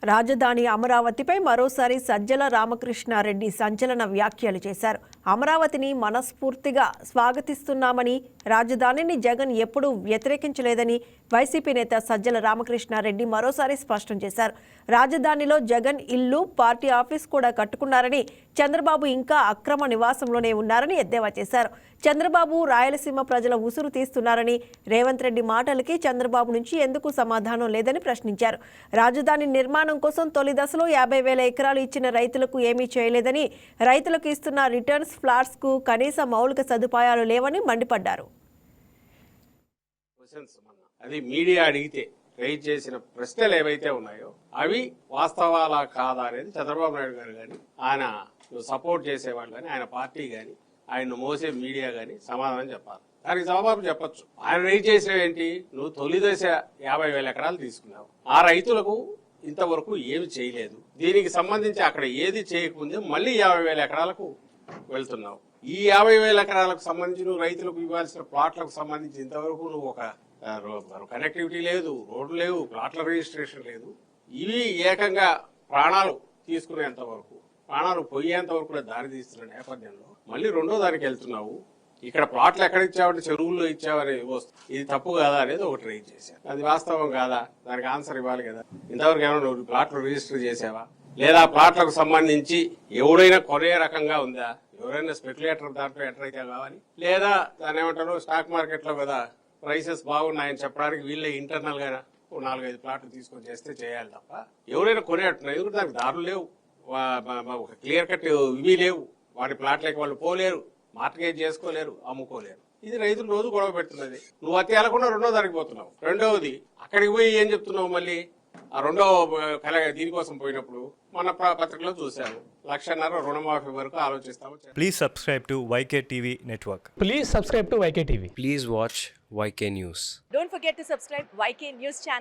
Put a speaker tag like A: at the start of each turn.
A: రాజధాని అమరావతిపై మరోసారి సజ్జల రామకృష్ణారెడ్డి సంచలన వ్యాఖ్యలు చేశారు. అమరావతిని మనస్ఫూర్తిగా స్వాగతిస్తున్నామని, రాజధానిని జగన్ ఎప్పుడూ వ్యతిరేకించలేదని వైసీపీ నేత సజ్జల రామకృష్ణారెడ్డి మరోసారి స్పష్టం చేశారు. రాజధానిలో జగన్ ఇల్లు, పార్టీ ఆఫీస్ కూడా కట్టుకున్నారని, చంద్రబాబు ఇంకా అక్రమ నివాసంలోనే ఉన్నారని ఎద్దేవా చేశారు. చంద్రబాబు రాయలసీమ ప్రజల ఉసురు తీస్తున్నారని, రేవంత్ రెడ్డి మాటలకి చంద్రబాబు నుంచి ఎందుకు సమాధానం లేదని ప్రశ్నించారు. రాజధాని నిర్మాణం కోసం తొలి దశలో 50,000 ఎకరాలు ఇచ్చిన రైతులకు ఏమీ చేయలేదని, రైతులకు ఇస్తున్న రిటర్న్స్ ఫ్లాట్స్ కు కనీస మౌలిక సదుపాయాలు లేవని మండిపడ్డారు.
B: అది మీడియా అడిగితే రైజ్ చేసిన ప్రశ్నలు ఏవైతే ఉన్నాయో అవి వాస్తవాలా కాదా అనేది చంద్రబాబు నాయుడు గారు కానీ, ఆయన సపోర్ట్ చేసేవాళ్ళు కానీ, ఆయన పార్టీ కానీ, ఆయన మోసే మీడియా కానీ సమాధానం చెప్పాలి. దానికి జవాబు చెప్పొచ్చు. ఆయన రైజ్ చేసినవి ఏంటి? నువ్వు తొలి దశ 50,000 ఎకరాలు తీసుకున్నావు, ఆ రైతులకు ఇంతవరకు ఏమి చేయలేదు. దీనికి సంబంధించి అక్కడ ఏది చేయకముందే మళ్ళీ 50,000 ఎకరాలకు వెళ్తున్నావు. ఈ 50,000 ఎకరాలకు సంబంధించి నువ్వు రైతులకు ఇవ్వాల్సిన ప్లాట్లకు సంబంధించి ఇంతవరకు నువ్వు ఒక కనెక్టివిటీ లేదు, రోడ్లు లేవు, ప్లాట్ల రిజిస్ట్రేషన్ లేదు. ఇవి ఏకంగా ప్రాణాలు తీసుకునేంత వరకు, ప్రాణాలు పోయేంత వరకు కూడా దారి తీస్తున్న నేపథ్యంలో మళ్ళీ రెండో దానికి వెళ్తున్నావు. ఇక్కడ ప్లాట్లు ఎక్కడ ఇచ్చావంటే చెరువుల్లో ఇచ్చావని ఇది తప్పు కాదా అనేది ఒకటి రైజ్ చేశారు. అది వాస్తవం కాదా? దానికి ఆన్సర్ ఇవ్వాలి కదా. ఇంతవరకు ఏమైనా నువ్వు ప్లాట్లు రిజిస్టర్ చేసావా? లేదా ప్లాట్లకు సంబంధించి ఎవడైనా కొనే రకంగా ఉందా? ఎవరైనా స్పెక్యులేటర్ దాంట్లో ఎంటర్ అయితే కావాలి, లేదా దాని ఏమంటారు స్టాక్ మార్కెట్ లో కదా ప్రైసెస్ బాగున్నాయని చెప్పడానికి వీళ్ళే ఇంటర్నల్ గా 4-5 ప్లాట్లు తీసుకొని చేస్తే చేయాలి తప్ప ఎవరైనా కొనేట్టున్నారు. ఎందుకంటే దానికి దారులు లేవు, ఒక క్లియర్ కట్ ఇవి లేవు. వాటి ప్లాట్లకి వాళ్ళు పోలేరు, మార్కెట్ చేసుకోలేరు, అమ్ముకోలేరు. ఇది రైతులు రోజు గొడవ పెడుతున్నది. నువ్వు అతి వెళ్లకుండా రెండో దానికి పోతున్నావు. రెండవది అక్కడికి పోయి ఏం చెప్తున్నావు? మళ్ళీ ఆ రెండో దీనికోసం పోయినప్పుడు మన పత్రికలో చూశాను, 1,50,000 రుణమాఫీ వరకు ఆలోచిస్తాము.
C: Please subscribe to YK TV Network.
D: Please subscribe to YK TV.
E: Please watch YK News.
F: Don't forget to subscribe YK News channel.